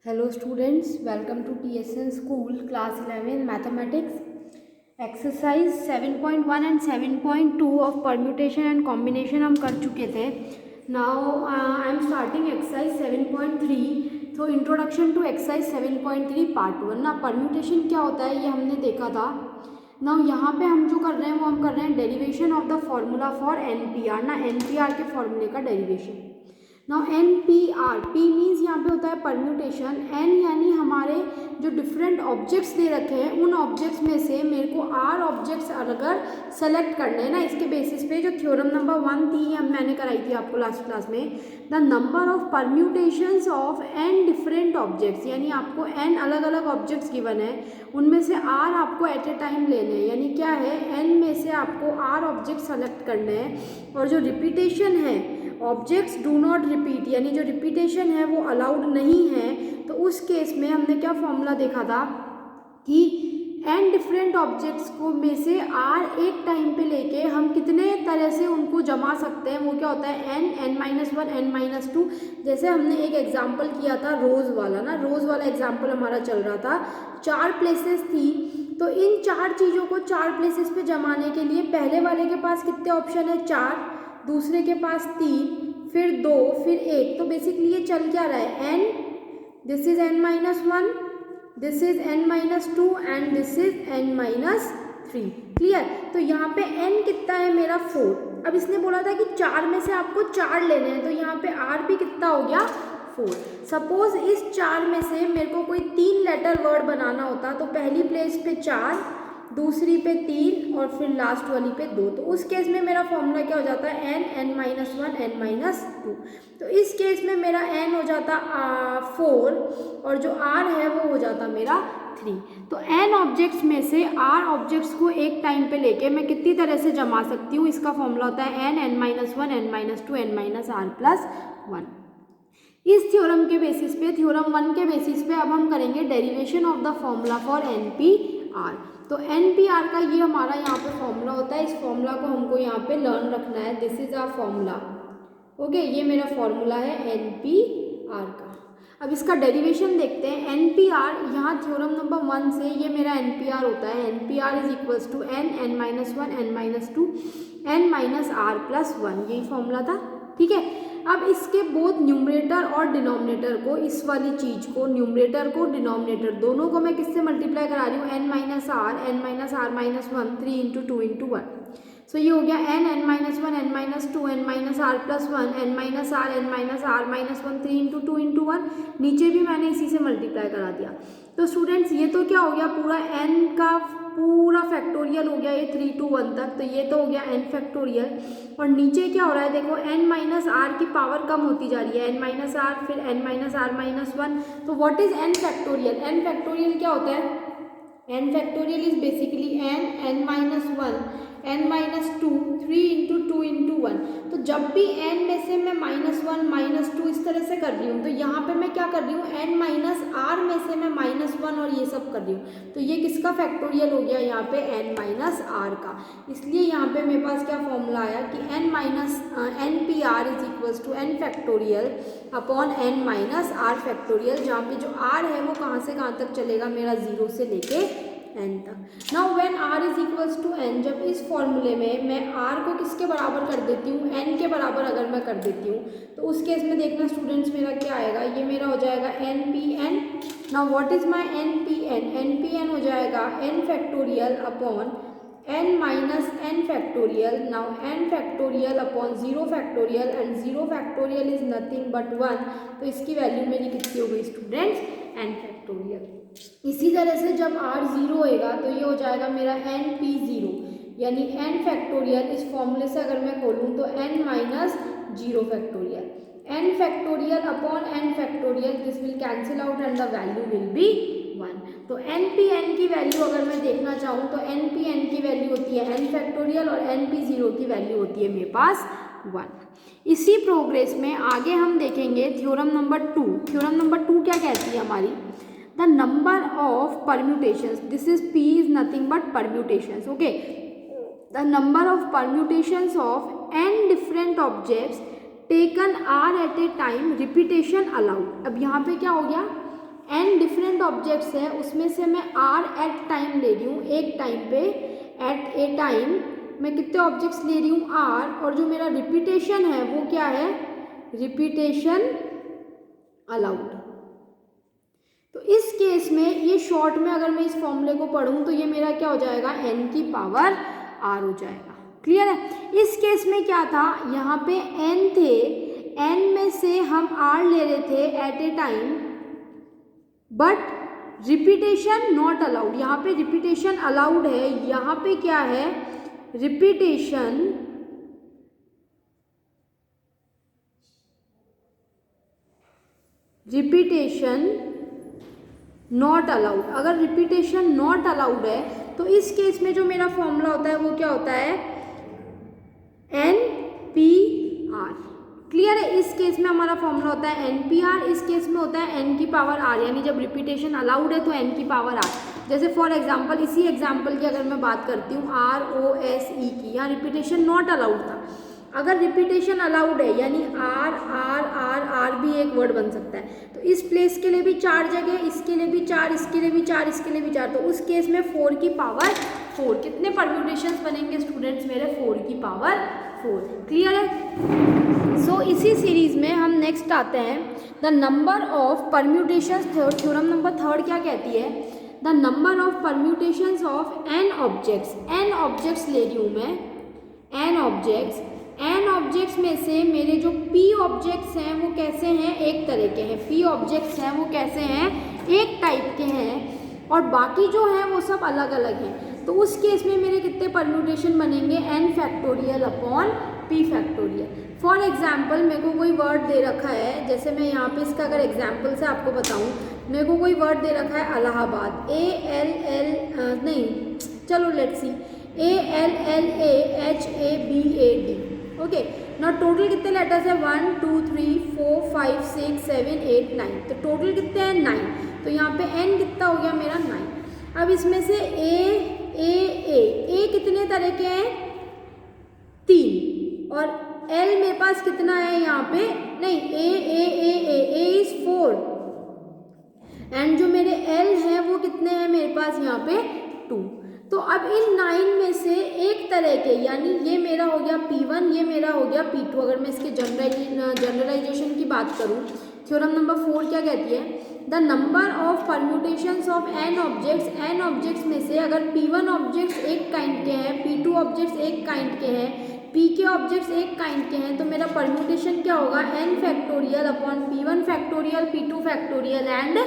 Hello students, welcome to TSN School Class 11 Mathematics Exercise 7.1 and 7.2 of permutation and combination हम कर चुके थे. Now I am starting exercise 7.3. So introduction to exercise 7.3 part 1. ना permutation क्या होता है ये हमने देखा था. Now यहाँ पे हम जो कर रहे हैं वो हम कर रहे हैं derivation of the formula for NPR. ना NPR के फॉर्मूले का derivation. Now N P R, P means यहाँ पे होता है परम्यूटेशन, एन यानी हमारे जो डिफरेंट ऑब्जेक्ट्स दे रखे हैं उन ऑब्जेक्ट्स में से मेरे को आर ऑब्जेक्ट्स अगर सेलेक्ट करने हैं ना, इसके बेसिस पे जो थ्योरम नंबर 1 थी हम मैंने कराई थी आपको लास्ट क्लास में, the number of permutations of N different objects, यानी आपको एन अलग अलग ऑब्जेक्ट्स गिवन है, उनमें से आर आपको एट ए टाइम लेने हैं, यानी क्या है एन में से आपको आर ऑब्जेक्ट सेलेक्ट करने हैं. और जो रिपीटेशन है ऑब्जेक्ट्स डू नॉट रिपीट, यानी जो रिपीटेशन है वो अलाउड नहीं है, तो उस केस में हमने क्या फॉर्मूला देखा था कि एन डिफरेंट ऑब्जेक्ट्स को में से आर एक टाइम पे लेके हम कितने तरह से उनको जमा सकते हैं, वो क्या होता है एन, n-1, n-2. जैसे हमने एक एग्जाम्पल किया था रोज़ वाला ना, रोज़ वाला एग्जाम्पल हमारा चल रहा था, 4 प्लेसेस थी, तो इन 4 चीज़ों को 4 प्लेसेस पे जमाने के लिए पहले वाले के पास कितने ऑप्शन है 4, दूसरे के पास 3, फिर 2, फिर 1. तो बेसिकली ये चल क्या रहा है n, this is n-1, this is n-2 and this is n-3. Clear. तो यहाँ पे n कितना है मेरा 4. अब इसने बोला था कि 4 में से आपको 4 लेने हैं, तो यहाँ पे r भी कितना हो गया 4. सपोज इस 4 में से मेरे को कोई 3 लेटर वर्ड बनाना होता, तो पहली प्लेस पे 4, दूसरी पे 3 और फिर लास्ट वाली पे 2. तो उस केस में मेरा फॉर्मूला क्या हो जाता है n, n-1, n-2. तो इस केस में मेरा n हो जाता 4 और जो r है वो हो जाता मेरा 3. तो n ऑब्जेक्ट्स में से r ऑब्जेक्ट्स को एक टाइम पे लेके मैं कितनी तरह से जमा सकती हूँ, इसका फॉर्मूला होता है n, n-1, n-2, n-r+1. इस थ्योरम के बेसिस पे, थ्योरम 1 के बेसिस पे अब हम करेंगे derivation of the formula for NPR. तो NPR का ये हमारा यहाँ पे फॉर्मूला होता है, इस फॉर्मूला को हमको यहाँ पे लर्न रखना है. This is our formula. Okay, ये मेरा फॉर्मूला है NPR का. अब इसका डेरिवेशन देखते हैं. NPR यहाँ थ्योरम नंबर 1 से ये मेरा NPR होता है. NPR is equals to n, n-1, n-2, n-r+1. यही फॉर्मूला था. ठीक है. अब इसके बोथ न्यूमरेटर और डिनोमिनेटर को, इस वाली चीज़ को, न्यूमरेटर को डिनोमिनेटर दोनों को मैं किससे मल्टीप्लाई करा रही हूँ n-r, n-r-1, 3 इंटू 2 इंटू 1. सो ये हो गया n, n-1, n-2, n-r+1, n-r, n-r-1, 3 into 2 into 1. नीचे भी मैंने इसी से मल्टीप्लाई करा दिया. तो स्टूडेंट्स ये तो क्या हो गया पूरा n का पूरा फैक्टोरियल हो गया, ये 3 to 1 तक, तो ये तो हो गया n फैक्टोरियल. और नीचे क्या हो रहा है देखो n-r की पावर कम होती जा रही है, n-r फिर n-r-1. तो what is n factorial? n factorial क्या होता है? n factorial is basically n, n-1, n-2, 3 into 2 into 1. तो जब भी n में से मैं -1, -2 इस तरह से कर रही हूँ, तो यहाँ पे मैं क्या कर रही हूँ n-r में से मैं -1 और ये सब कर रही हूँ. तो ये किसका फैक्टोरियल हो गया यहाँ पे n-r का. इसलिए यहाँ पे मेरे पास क्या फॉर्मूला आया कि NPR is equals to n factorial upon n-r factorial, जहाँ पे जो r है वो कहाँ से कहाँ तक चलेगा मेरा 0 से लेके n तक. Now when r is equals to n, जब इस फॉर्मूले में मैं r को किसके बराबर कर देती हूँ, n के बराबर अगर मैं कर देती हूँ, तो उस केस में देखना स्टूडेंट्स मेरा क्या आएगा, ये मेरा हो जाएगा NPN. Now what is my NPN? NPN हो जाएगा n factorial upon n factorial. Now n factorial upon 0 factorial, and 0 factorial is nothing but 1. तो इसकी वैल्यू मेरी कितनी हो गई स्टूडेंट्स n फैक्टोरियल. इसी तरह से जब r 0 होएगा तो ये हो जाएगा मेरा NP0, यानी n फैक्टोरियल. इस फॉर्मूले से अगर मैं खोलूँ तो n-0 factorial, n factorial upon n factorial, this will cancel out and the value will be 1. तो NPN की वैल्यू अगर मैं देखना चाहूँ तो NPN की वैल्यू होती है n फैक्टोरियल और NP0 की वैल्यू होती है मेरे पास 1. इसी प्रोग्रेस में आगे हम देखेंगे थ्योरम नंबर 2. थ्योरम नंबर 2 क्या कहती है हमारी? The number of permutations, this is p is nothing but permutations. Okay, the number of permutations of n different objects taken are at a time, repetition allowed. अब यहाँ पे क्या हो गया n डिफरेंट ऑब्जेक्ट्स है, उसमें से मैं r एट टाइम ले रही हूँ, एक टाइम पे, एट ए टाइम मैं कितने ऑब्जेक्ट्स ले रही हूँ r, और जो मेरा रिपीटेशन है वो क्या है, रिपीटेशन अलाउड। तो इस केस में ये शॉर्ट में अगर मैं इस फॉर्मूले को पढ़ूँ तो ये मेरा क्या हो जाएगा, n की पावर r हो जाएगा। क्लियर है। इस केस में क्या था, यहाँ पे n थे, n में से हम r ले रहे थे at a time, but repetition not allowed. यहाँ पे रिपीटेशन अलाउड है, यहाँ पे क्या है, रिपीटेशन नॉट अलाउड। अगर रिपीटेशन नॉट अलाउड है तो इस केस में जो मेरा फॉर्मूला होता है वो क्या होता है, NPR। क्लियर है। इस केस में हमारा फॉर्मूला होता है NPR, इस केस में होता है n की पावर r, यानी जब रिपीटेशन अलाउड है तो n की पावर r। जैसे फॉर एग्जांपल, इसी एग्जांपल की अगर मैं बात करती हूँ ROSE की, यहाँ रिपीटेशन नॉट अलाउड था। अगर रिपीटेशन अलाउड है यानी R R R R भी एक वर्ड बन सकता है, तो इस प्लेस के लिए भी 4 जगह, इसके लिए भी 4, इसके लिए भी 4, इसके लिए भी 4, तो उस केस में 4 की पावर 4। कितने परम्यूटेशंस बनेंगे स्टूडेंट्स मेरे, 4 की पावर 4। क्लियर है। सो इसी सीरीज में हम नेक्स्ट आते हैं, the number of permutations. Theorem number 3 क्या कहती है, the number of permutations of n objects. n objects ले रही हूँ मैं, n ऑब्जेक्ट्स, n ऑब्जेक्ट्स में से मेरे जो p ऑब्जेक्ट्स हैं वो कैसे हैं, एक तरह के हैं। p ऑब्जेक्ट्स हैं वो कैसे हैं, एक टाइप के हैं, और बाकी जो हैं वो सब अलग अलग हैं। तो उस केस में मेरे कितने परम्यूटेशन बनेंगे, n factorial upon p factorial. For example मेरे को कोई वर्ड दे रखा है, जैसे मैं यहाँ पे इसका अगर एग्जाम्पल से आपको बताऊँ, मेरे को कोई वर्ड दे रखा है इलाहाबाद, चलो लेट्स सी, ALLAHABAD। ओके, ना टोटल कितने लेटर्स है, 1 2 3 4 5 6 7 8 9, तो टोटल कितने हैं 9। तो यहाँ पे n कितना हो गया मेरा 9। अब इसमें से A कितने तरह के हैं, 3, और L मेरे पास कितना है यहाँ पे, नहीं, A इज 4, एंड जो मेरे L है वो कितने हैं मेरे पास यहाँ पे 2। तो अब इन 9 में से एक तरह के, यानी ये मेरा हो गया P1, ये मेरा हो गया P2। अगर मैं इसके जनरलाइजेशन की बात करूँ, थ्योरम नंबर 4 क्या कहती है, the number of permutations of n objects. n objects में से अगर P1 ऑब्जेक्ट्स एक काइंड के हैं, P2 ऑब्जेक्ट्स एक काइंड के हैं, P के ऑब्जेक्ट्स एक काइंड के हैं, तो मेरा परम्यूटेशन क्या होगा, n factorial upon P1 factorial, P2 factorial and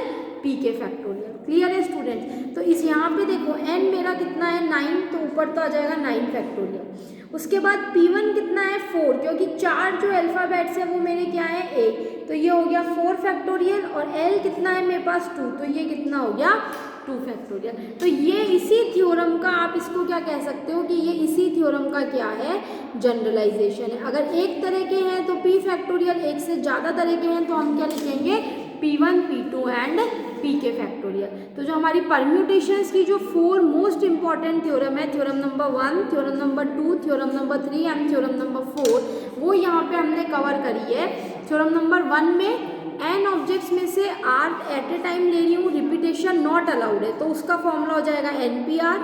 P के फैक्टोरियल। क्लियर है स्टूडेंट्स। तो इस यहाँ पे देखो n मेरा कितना है 9, तो ऊपर तो आ जाएगा 9 फैक्टोरियल। उसके बाद P1 कितना है 4, क्योंकि 4 जो अल्फ़ाबेट्स है वो मेरे क्या है A, तो ये हो गया 4 फैक्टोरियल, और L कितना है मेरे पास 2, तो ये कितना हो गया 2 फैक्टोरियल। तो ये इसी थ्योरम का, आप इसको क्या कह सकते हो कि ये इसी थ्योरम का क्या है, जनरलाइजेशन है। अगर एक तरह के हैं तो P फैक्टोरियल, एक से ज़्यादा तरह के हैं तो हम क्या लिखेंगे, P1 P2 एंड P के फैक्टोरियल। तो जो हमारी परम्यूटेशंस की जो 4 मोस्ट इंपॉर्टेंट थ्योरम है, theorem number 1, theorem number 2, theorem number 3 and theorem number 4, वो यहाँ पे हमने कवर करी है। थ्योरम नंबर 1 में n ऑब्जेक्ट्स में से r एट ए टाइम ले रही हूँ, रिपीटेशन नॉट अलाउड है, तो उसका फॉर्मूला हो जाएगा NPR।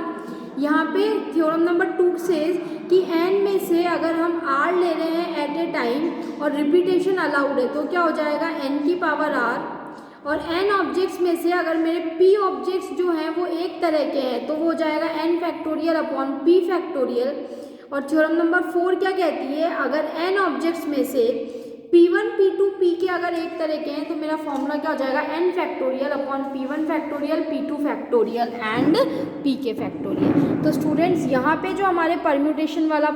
यहाँ पे थ्योरम नंबर 2 से कि n में से अगर हम r ले रहे हैं एट ए टाइम और रिपीटेशन अलाउड है तो क्या हो जाएगा n की पावर r, और n ऑब्जेक्ट्स में से अगर मेरे p ऑब्जेक्ट्स जो हैं वो एक तरह के हैं तो वो हो जाएगा n factorial upon p factorial. और थ्योरम नंबर 4 क्या कहती है, अगर n ऑब्जेक्ट्स में से P1 P2 P के अगर एक तरह के हैं तो मेरा फॉर्मूला क्या हो जाएगा, n factorial upon P1 factorial, P2 factorial and P के फैक्टोरियल। तो स्टूडेंट्स यहाँ पे जो हमारे परम्यूटेशन वाला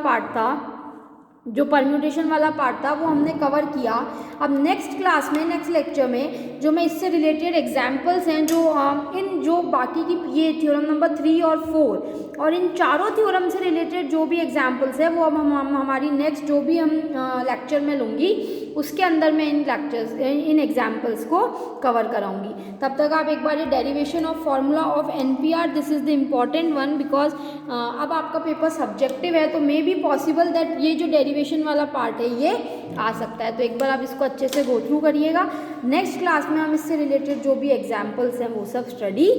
पार्ट था, वो हमने कवर किया। अब नेक्स्ट क्लास में, नेक्स्ट लेक्चर में जो मैं इससे रिलेटेड एग्जाम्पल्स हैं, जो बाकी की ये थ्योरम नंबर 3 और 4 और इन चारों थ्योरम से रिलेटेड जो भी एग्जाम्पल्स है वो अब हम हमारी नेक्स्ट जो भी हम लेक्चर में लूँगी उसके अंदर मैं इन एग्जाम्पल्स को कवर कराऊंगी। तब तक आप एक बार ये derivation of formula of NPR, this is the important one, because अब आपका पेपर सब्जेक्टिव है तो मे बी पॉसिबल दैट ये जो डेरिवेशन वाला पार्ट है ये आ सकता है। तो एक बार आप इसको अच्छे से गो थ्रू करिएगा। नेक्स्ट क्लास में हम इससे रिलेटेड जो भी एग्जाम्पल्स हैं वो सब स्टडी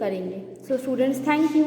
करेंगे। So students, thank you.